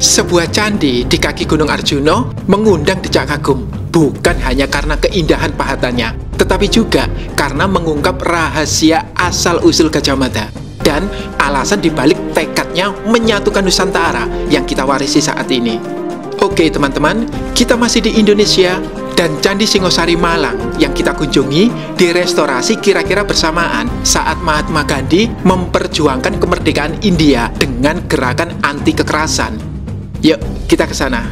Sebuah candi di kaki Gunung Arjuno mengundang decak kagum, bukan hanya karena keindahan pahatannya, tetapi juga karena mengungkap rahasia asal-usul Gajah Mada dan alasan dibalik tekadnya menyatukan Nusantara yang kita warisi saat ini. Oke teman-teman, kita masih di Indonesia dan Candi Singosari Malang yang kita kunjungi direstorasi kira-kira bersamaan saat Mahatma Gandhi memperjuangkan kemerdekaan India dengan gerakan anti kekerasan. Yuk, kita ke sana.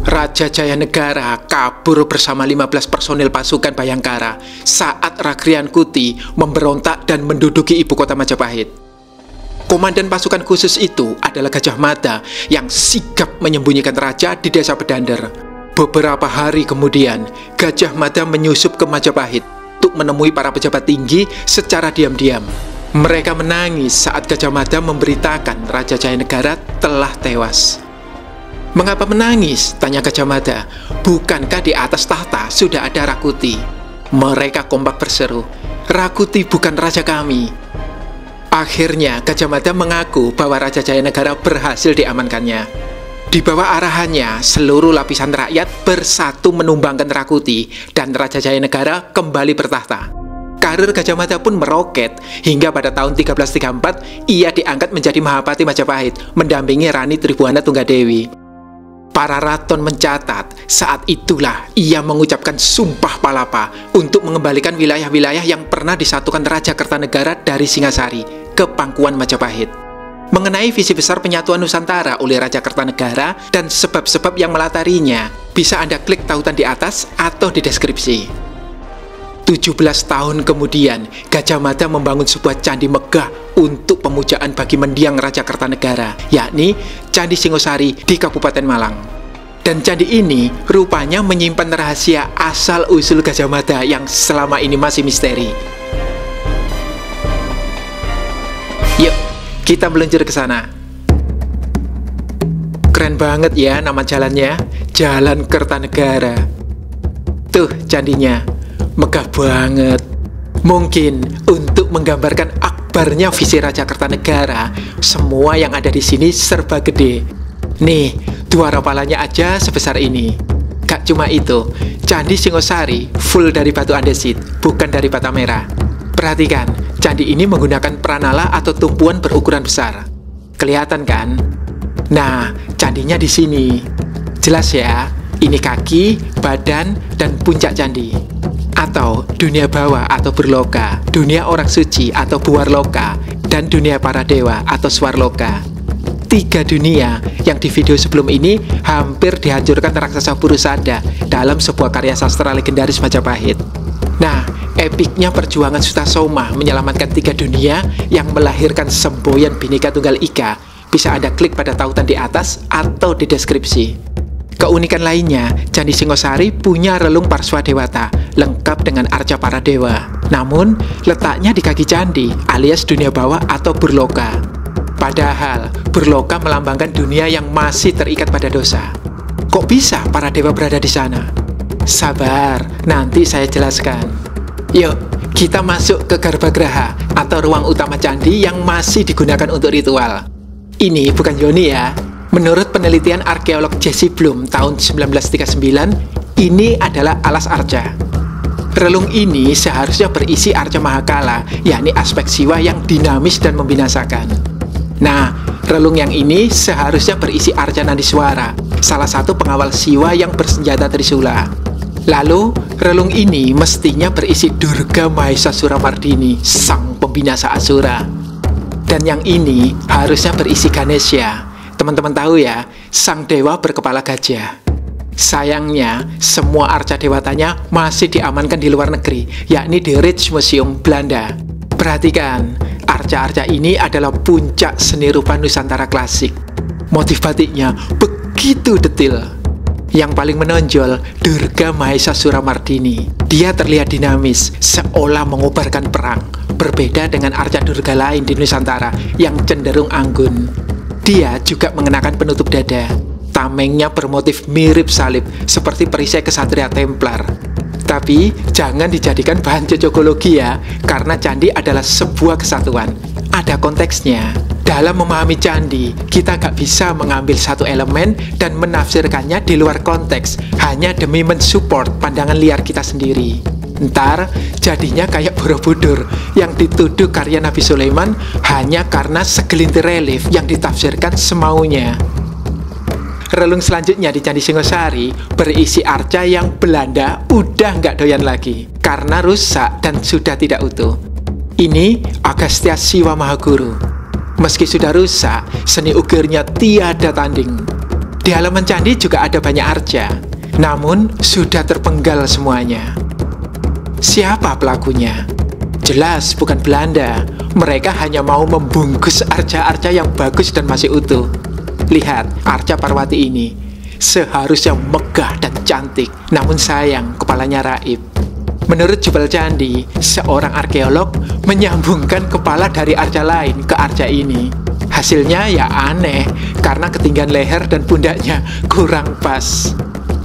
Raja Jayanegara kabur bersama 15 personil pasukan Bhayangkara saat Rakrian Kuti memberontak dan menduduki ibu kota Majapahit. Komandan pasukan khusus itu adalah Gajah Mada yang sigap menyembunyikan raja di desa Bedander. Beberapa hari kemudian, Gajah Mada menyusup ke Majapahit untuk menemui para pejabat tinggi secara diam-diam. Mereka menangis saat Gajah Mada memberitakan Raja Jayanegara telah tewas. "Mengapa menangis?" tanya Gajah Mada. "Bukankah di atas tahta sudah ada Rakuti?" Mereka kompak berseru, "Rakuti bukan raja kami." Akhirnya Gajah Mada mengaku bahwa Raja Jayanegara berhasil diamankannya. Di bawah arahannya, seluruh lapisan rakyat bersatu menumbangkan Rakuti dan Raja Jayanegara kembali bertahta. Karir Gajah Mada pun meroket hingga pada tahun 1334 ia diangkat menjadi Mahapati Majapahit, mendampingi Rani Tribhuwana Tunggadewi. Para raton mencatat saat itulah ia mengucapkan sumpah palapa untuk mengembalikan wilayah-wilayah yang pernah disatukan Raja Kertanegara dari Singasari ke pangkuan Majapahit. Mengenai visi besar penyatuan Nusantara oleh Raja Kertanegara dan sebab-sebab yang melatarinya, bisa Anda klik tautan di atas atau di deskripsi. 17 tahun kemudian, Gajah Mada membangun sebuah candi megah untuk pemujaan bagi mendiang Raja Kertanegara, yakni Candi Singosari di Kabupaten Malang. Dan candi ini rupanya menyimpan rahasia asal-usul Gajah Mada yang selama ini masih misteri. Yuk, kita meluncur ke sana. Keren banget ya nama jalannya, Jalan Kertanegara. Tuh candinya, megah banget. Mungkin untuk menggambarkan akbarnya visi Raja Kertanegara, semua yang ada di sini serba gede. Nih, dua rapalanya aja sebesar ini. Gak cuma itu, Candi Singosari full dari batu andesit, bukan dari bata merah. Perhatikan, candi ini menggunakan pranala atau tumpuan berukuran besar. Kelihatan kan? Nah, candinya di sini. Jelas ya, ini kaki, badan, dan puncak candi. Atau dunia bawah atau berloka, dunia orang suci atau buarloka, dan dunia para dewa atau swarloka. 3 dunia yang di video sebelum ini hampir dihancurkan raksasa Purusada dalam sebuah karya sastra legendaris Majapahit. Nah, epiknya perjuangan Sutasoma menyelamatkan 3 dunia yang melahirkan semboyan Bhinneka Tunggal Ika bisa Anda klik pada tautan di atas atau di deskripsi. Keunikan lainnya, Candi Singosari punya relung Parswadewata, lengkap dengan arca para dewa. Namun, letaknya di kaki candi, alias dunia bawah atau burloka. Padahal, burloka melambangkan dunia yang masih terikat pada dosa. Kok bisa para dewa berada di sana? Sabar, nanti saya jelaskan. Yuk, kita masuk ke Garbhagraha atau ruang utama candi yang masih digunakan untuk ritual. Ini bukan Yoni ya. Menurut penelitian arkeolog Jesse Bloom tahun 1939, ini adalah alas arca. Relung ini seharusnya berisi arca Mahakala, yakni aspek siwa yang dinamis dan membinasakan. Nah, relung yang ini seharusnya berisi arca Nandiswara, salah satu pengawal siwa yang bersenjata Trisula. Lalu, relung ini mestinya berisi Durga Mahesasura Mardini, sang pembinasa Asura. Dan yang ini harusnya berisi Ganesha. Teman-teman tahu ya, sang dewa berkepala gajah. Sayangnya, semua arca dewatanya masih diamankan di luar negeri, yakni di Rijksmuseum Belanda. Perhatikan, arca-arca ini adalah puncak seni rupa Nusantara klasik. Motif batiknya begitu detail. Yang paling menonjol, Durga Mahesasura Mardini. Dia terlihat dinamis, seolah mengobarkan perang. Berbeda dengan arca Durga lain di Nusantara yang cenderung anggun. Dia juga mengenakan penutup dada. Tamengnya bermotif mirip salib, seperti perisai kesatria Templar. Tapi jangan dijadikan bahan cocokologi ya, karena candi adalah sebuah kesatuan. Ada konteksnya. Dalam memahami candi, kita gak bisa mengambil satu elemen dan menafsirkannya di luar konteks, hanya demi mensupport pandangan liar kita sendiri. Ntar jadinya kayak Borobudur yang dituduh karya Nabi Sulaiman hanya karena segelintir relief yang ditafsirkan semaunya. Relung selanjutnya di Candi Singosari berisi arca yang Belanda udah nggak doyan lagi karena rusak dan sudah tidak utuh. Ini Agastya Siwa Mahaguru. Meski sudah rusak, seni ukirnya tiada tanding. Di halaman candi juga ada banyak arca, namun sudah terpenggal semuanya. Siapa pelakunya? Jelas bukan Belanda. Mereka hanya mau membungkus arca-arca yang bagus dan masih utuh. Lihat, arca Parwati ini seharusnya megah dan cantik, namun sayang kepalanya raib. Menurut jubel candi, seorang arkeolog menyambungkan kepala dari arca lain ke arca ini. Hasilnya ya aneh, karena ketinggian leher dan pundaknya kurang pas.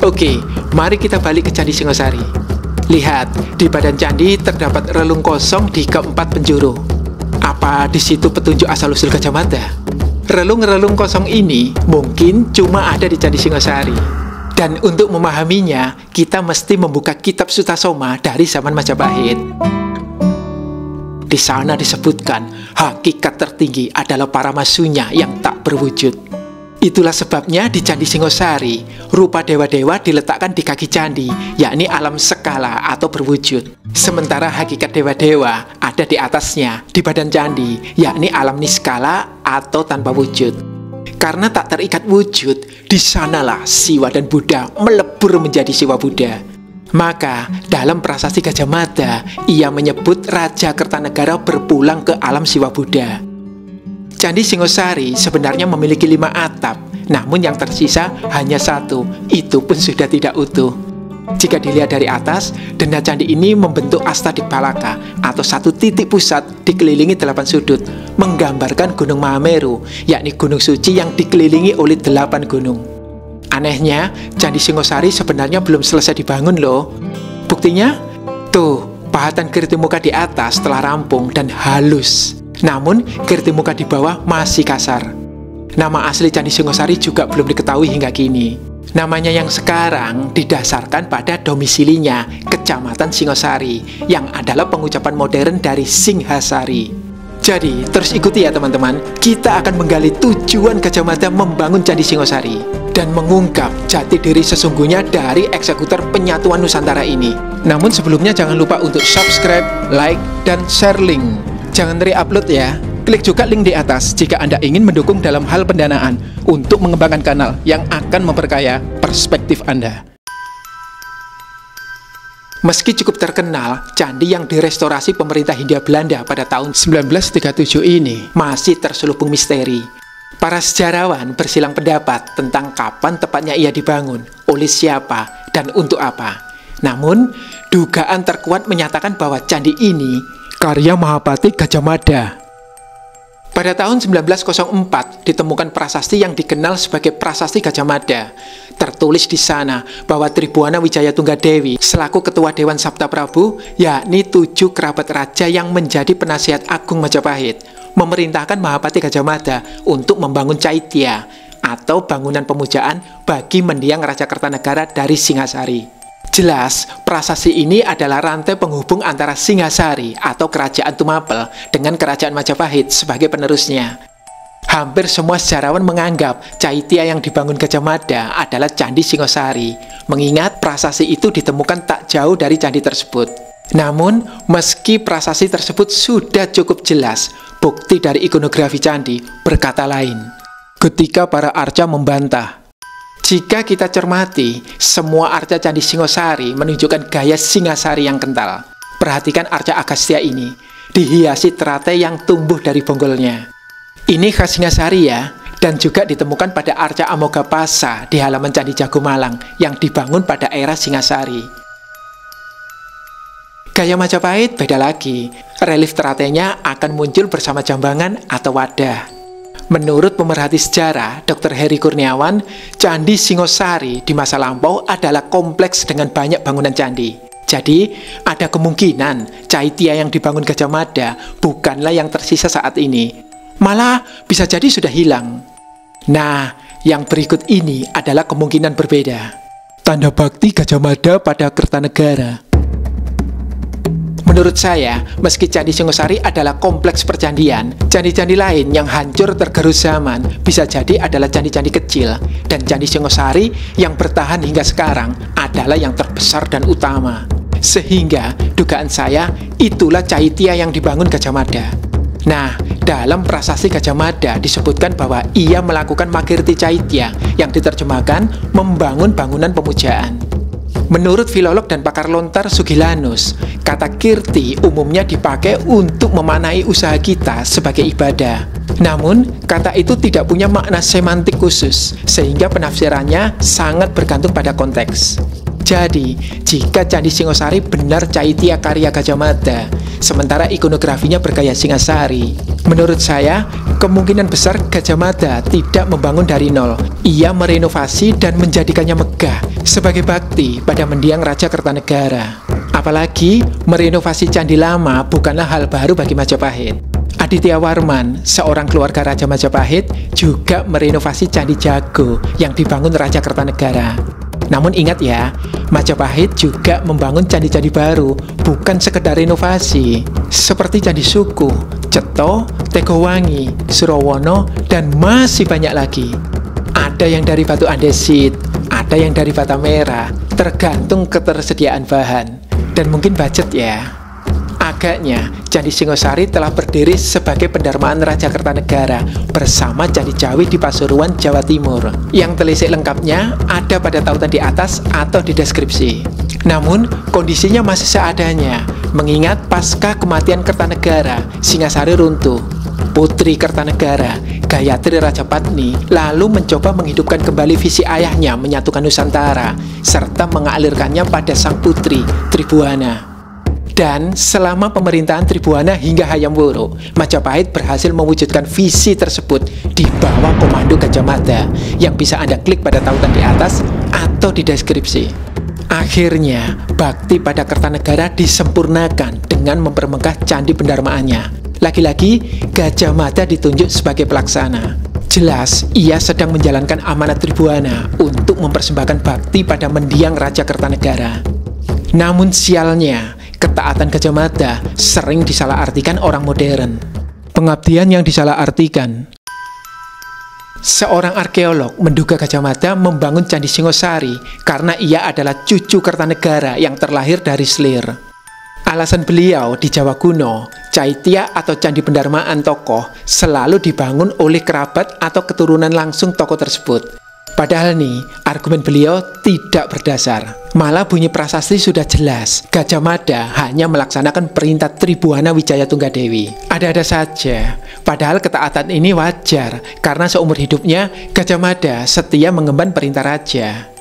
Oke, mari kita balik ke Candi Singosari. Lihat, di badan candi terdapat relung kosong di keempat penjuru. Apa di situ petunjuk asal-usul Gajah Mada? Relung-relung kosong ini mungkin cuma ada di Candi Singosari. Dan untuk memahaminya, kita mesti membuka kitab Sutasoma dari zaman Majapahit. Di sana disebutkan, hakikat tertinggi adalah para masunya yang tak berwujud. Itulah sebabnya di Candi Singosari, rupa dewa-dewa diletakkan di kaki candi, yakni alam skala atau berwujud. Sementara hakikat dewa-dewa ada di atasnya, di badan candi, yakni alam niskala atau tanpa wujud. Karena tak terikat wujud, di sanalah Siwa dan Buddha melebur menjadi Siwa Buddha. Maka, dalam prasasti Gajah Mada, ia menyebut Raja Kertanegara berpulang ke alam Siwa Buddha. Candi Singosari sebenarnya memiliki 5 atap, namun yang tersisa hanya 1, itu pun sudah tidak utuh. Jika dilihat dari atas, denda candi ini membentuk Astadikpalaka atau satu titik pusat dikelilingi 8 sudut, menggambarkan Gunung Mahameru, yakni gunung suci yang dikelilingi oleh 8 gunung. Anehnya, Candi Singosari sebenarnya belum selesai dibangun loh. Buktinya, tuh, pahatan kirtimuka di atas telah rampung dan halus. Namun, kirtimuka di bawah masih kasar. Nama asli Candi Singosari juga belum diketahui hingga kini. Namanya yang sekarang didasarkan pada domisilinya, Kecamatan Singosari, yang adalah pengucapan modern dari Singhasari. Jadi, terus ikuti ya teman-teman, kita akan menggali tujuan Gajah Mada membangun Candi Singosari dan mengungkap jati diri sesungguhnya dari eksekutor penyatuan Nusantara ini. Namun sebelumnya jangan lupa untuk subscribe, like, dan share link. Jangan re-upload ya. Klik juga link di atas jika Anda ingin mendukung dalam hal pendanaan untuk mengembangkan kanal yang akan memperkaya perspektif Anda. Meski cukup terkenal, candi yang direstorasi pemerintah Hindia Belanda pada tahun 1937 ini masih terselubung misteri. Para sejarawan bersilang pendapat tentang kapan tepatnya ia dibangun, oleh siapa, dan untuk apa. Namun, dugaan terkuat menyatakan bahwa candi ini karya Mahapati Gajah Mada. Pada tahun 1904 ditemukan prasasti yang dikenal sebagai Prasasti Gajah Mada. Tertulis di sana bahwa Tribuana Wijaya Tunggadewi selaku Ketua Dewan Sabta Prabu, yakni 7 kerabat raja yang menjadi penasihat agung Majapahit, memerintahkan Mahapati Gajah Mada untuk membangun Caitya atau bangunan pemujaan bagi mendiang Raja Kertanegara dari Singhasari. Jelas, prasasti ini adalah rantai penghubung antara Singhasari atau Kerajaan Tumapel dengan Kerajaan Majapahit sebagai penerusnya. Hampir semua sejarawan menganggap Caitya yang dibangun Gajah Mada adalah Candi Singosari, mengingat prasasti itu ditemukan tak jauh dari candi tersebut. Namun, meski prasasti tersebut sudah cukup jelas, bukti dari ikonografi candi berkata lain. Ketika para arca membantah, jika kita cermati, semua arca Candi Singosari menunjukkan gaya Singhasari yang kental. Perhatikan arca Agastya ini, dihiasi teratai yang tumbuh dari bonggolnya. Ini khas Singhasari ya, dan juga ditemukan pada arca Amogapasa di halaman Candi Jagomalang yang dibangun pada era Singhasari. Gaya Majapahit beda lagi, relief teratainya akan muncul bersama jambangan atau wadah. Menurut pemerhati sejarah, Dr. Heri Kurniawan, Candi Singosari di masa lampau adalah kompleks dengan banyak bangunan candi. Jadi, ada kemungkinan Caitya yang dibangun Gajah Mada bukanlah yang tersisa saat ini. Malah bisa jadi sudah hilang. Nah, yang berikut ini adalah kemungkinan berbeda. Tanda bakti Gajah Mada pada Kertanegara. Menurut saya, meski Candi Singosari adalah kompleks percandian, candi-candi lain yang hancur tergerus zaman bisa jadi adalah candi-candi kecil, dan Candi Singosari yang bertahan hingga sekarang adalah yang terbesar dan utama. Sehingga, dugaan saya, itulah Caitya yang dibangun Gajah Mada. Nah, dalam prasasti Gajah Mada disebutkan bahwa ia melakukan Makirti Caitya yang diterjemahkan membangun bangunan pemujaan. Menurut filolog dan pakar lontar Sugilanus, kata kirti umumnya dipakai untuk memaknai usaha kita sebagai ibadah. Namun, kata itu tidak punya makna semantik khusus, sehingga penafsirannya sangat bergantung pada konteks. Jadi, jika Candi Singosari benar Caitya karya Gajah Mada, sementara ikonografinya bergaya Singasari, menurut saya, kemungkinan besar Gajah Mada tidak membangun dari nol. Ia merenovasi dan menjadikannya megah sebagai bakti pada mendiang Raja Kertanegara. Apalagi, merenovasi candi lama bukanlah hal baru bagi Majapahit. Aditya Warman, seorang keluarga Raja Majapahit, juga merenovasi Candi Jago yang dibangun Raja Kertanegara. Namun ingat ya, Majapahit juga membangun candi-candi baru, bukan sekedar renovasi, seperti Candi Suku, Ceto, Tegowangi, Surowono, dan masih banyak lagi. Ada yang dari batu andesit, ada yang dari bata merah, tergantung ketersediaan bahan, dan mungkin budget ya. Agaknya, Candi Singosari telah berdiri sebagai pendarmaan Raja Kertanegara bersama Candi Jawi di Pasuruan, Jawa Timur. Yang telisik lengkapnya ada pada tautan di atas atau di deskripsi. Namun, kondisinya masih seadanya, mengingat pasca kematian Kertanegara, Singasari runtuh. Putri Kertanegara, Gayatri Rajapatni, lalu mencoba menghidupkan kembali visi ayahnya menyatukan Nusantara, serta mengalirkannya pada sang putri, Tribhuwana. Dan selama pemerintahan Tribhuwana hingga Hayam Wuruk, Majapahit berhasil mewujudkan visi tersebut di bawah komando Gajah Mada yang bisa Anda klik pada tautan di atas atau di deskripsi. Akhirnya, bakti pada Kertanegara disempurnakan dengan mempermegah candi pendarmaannya. Lagi-lagi, Gajah Mada ditunjuk sebagai pelaksana. Jelas, ia sedang menjalankan amanat Tribhuwana untuk mempersembahkan bakti pada mendiang Raja Kertanegara. Namun sialnya, ketaatan Gajah Mada sering disalahartikan orang modern. Pengabdian yang disalahartikan. Seorang arkeolog menduga Gajah Mada membangun Candi Singosari karena ia adalah cucu Kertanegara yang terlahir dari Selir. Alasan beliau di Jawa kuno, Caitya atau candi pendarmaan tokoh selalu dibangun oleh kerabat atau keturunan langsung tokoh tersebut. Padahal nih, argumen beliau tidak berdasar. Malah bunyi prasasti sudah jelas, Gajah Mada hanya melaksanakan perintah Tribhuwana Wijaya Tunggadewi. Ada-ada saja, padahal ketaatan ini wajar, karena seumur hidupnya Gajah Mada setia mengemban perintah raja.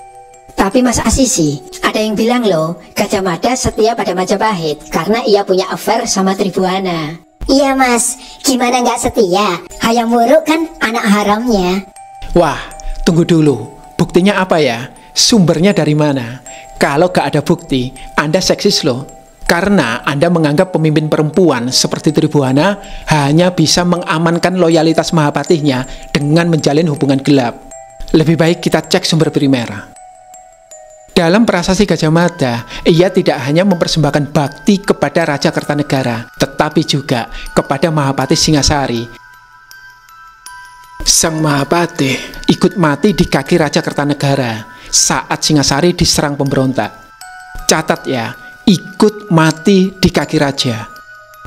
Tapi Mas Asisi, ada yang bilang loh, Gajah Mada setia pada Majapahit, karena ia punya affair sama Tribhuwana. Iya Mas, gimana nggak setia? Hayam Wuruk kan anak haramnya. Wah, tunggu dulu, buktinya apa ya? Sumbernya dari mana? Kalau gak ada bukti, Anda seksis loh. Karena Anda menganggap pemimpin perempuan seperti Tribhuwana hanya bisa mengamankan loyalitas Mahapatihnya dengan menjalin hubungan gelap. Lebih baik kita cek sumber primer. Dalam prasasti Gajah Mada, ia tidak hanya mempersembahkan bakti kepada Raja Kertanegara, tetapi juga kepada Mahapatih Singasari. Sang Mahapatih ikut mati di kaki Raja Kertanegara saat Singasari diserang pemberontak. Catat ya, ikut mati di kaki raja.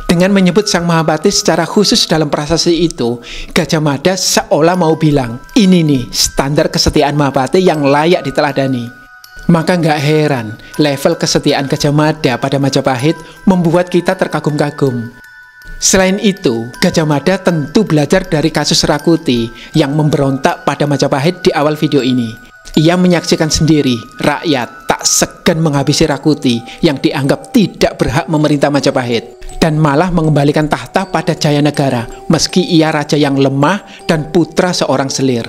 Dengan menyebut Sang Mahapatih secara khusus dalam prasasti itu, Gajah Mada seolah mau bilang, ini nih standar kesetiaan Mahapatih yang layak diteladani. Maka nggak heran, level kesetiaan Gajah Mada pada Majapahit membuat kita terkagum-kagum. Selain itu, Gajah Mada tentu belajar dari kasus Rakuti yang memberontak pada Majapahit di awal video ini. Ia menyaksikan sendiri, rakyat tak segan menghabisi Rakuti yang dianggap tidak berhak memerintah Majapahit. dan malah mengembalikan tahta pada Jayanegara meski ia raja yang lemah dan putra seorang selir.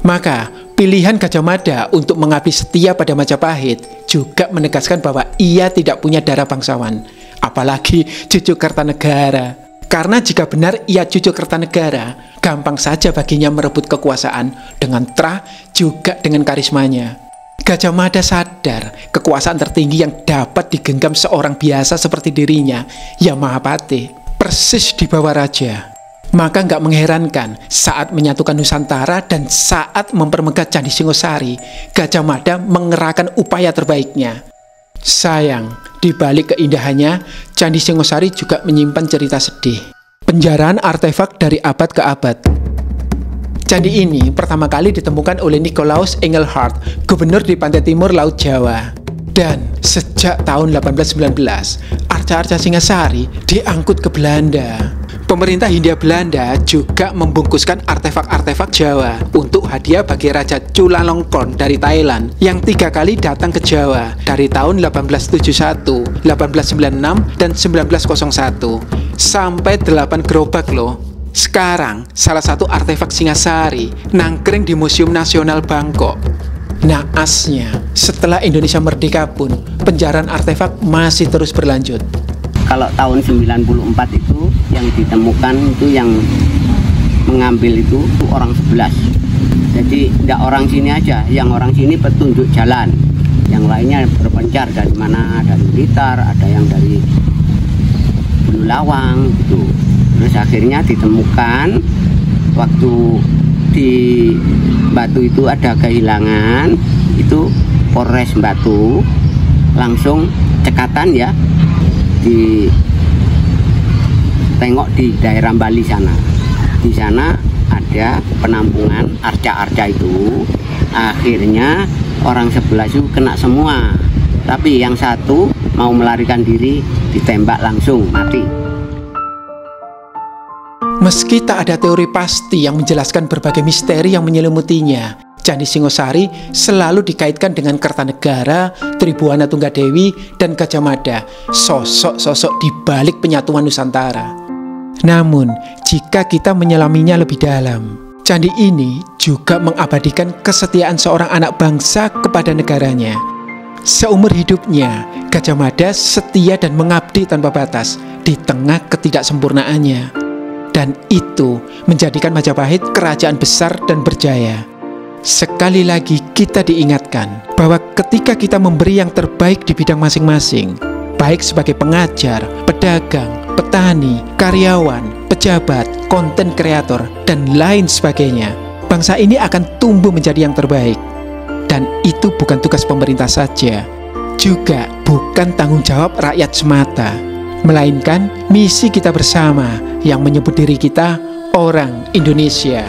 Maka pilihan Gajah Mada untuk mengabdi setia pada Majapahit juga menegaskan bahwa ia tidak punya darah bangsawan, apalagi cucu Kertanegara. Karena jika benar ia cucu Kertanegara, gampang saja baginya merebut kekuasaan dengan terah juga dengan karismanya. Gajah Mada sadar kekuasaan tertinggi yang dapat digenggam seorang biasa seperti dirinya, ya Mahapati, persis di bawah raja. Maka nggak mengherankan saat menyatukan Nusantara dan saat mempermegah Candi Singosari, Gajah Mada mengerahkan upaya terbaiknya. Sayang, di balik keindahannya, Candi Singosari juga menyimpan cerita sedih. Penjaraan artefak dari abad ke abad. Candi ini pertama kali ditemukan oleh Nicolaus Engelhard, gubernur di pantai timur Laut Jawa. Dan sejak tahun 1819, arca-arca Singasari diangkut ke Belanda. Pemerintah Hindia Belanda juga membungkuskan artefak-artefak Jawa untuk hadiah bagi Raja Chulalongkorn dari Thailand yang 3 kali datang ke Jawa dari tahun 1871, 1896, dan 1901. Sampai 8 gerobak loh. Sekarang, salah satu artefak Singasari nangkring di Museum Nasional Bangkok. Naasnya, setelah Indonesia merdeka pun, penjaraan artefak masih terus berlanjut. Kalau tahun 94 itu yang ditemukan itu yang mengambil itu orang 11. Jadi tidak orang sini aja, yang orang sini petunjuk jalan. Yang lainnya berpencar dari mana, dari Blitar, ada yang dari Bululawang gitu. Terus akhirnya ditemukan waktu di Batu itu ada kehilangan, itu Polres Batu langsung cekatan ya, di tengok di daerah Bali sana. Di sana ada penampungan arca-arca itu. Akhirnya orang 11 itu kena semua. Tapi yang satu mau melarikan diri ditembak langsung mati. Meski tak ada teori pasti yang menjelaskan berbagai misteri yang menyelimutinya, Candi Singosari selalu dikaitkan dengan Kertanegara, Tribuana Tunggadewi, dan Gajah Mada, sosok-sosok di balik penyatuan Nusantara. Namun, jika kita menyelaminya lebih dalam, candi ini juga mengabadikan kesetiaan seorang anak bangsa kepada negaranya. Seumur hidupnya, Gajah Mada setia dan mengabdi tanpa batas di tengah ketidaksempurnaannya. Dan itu menjadikan Majapahit kerajaan besar dan berjaya. Sekali lagi kita diingatkan bahwa ketika kita memberi yang terbaik di bidang masing-masing, baik sebagai pengajar, pedagang, petani, karyawan, pejabat, konten kreator, dan lain sebagainya, bangsa ini akan tumbuh menjadi yang terbaik. Dan itu bukan tugas pemerintah saja, juga bukan tanggung jawab rakyat semata, melainkan misi kita bersama yang menyebut diri kita orang Indonesia.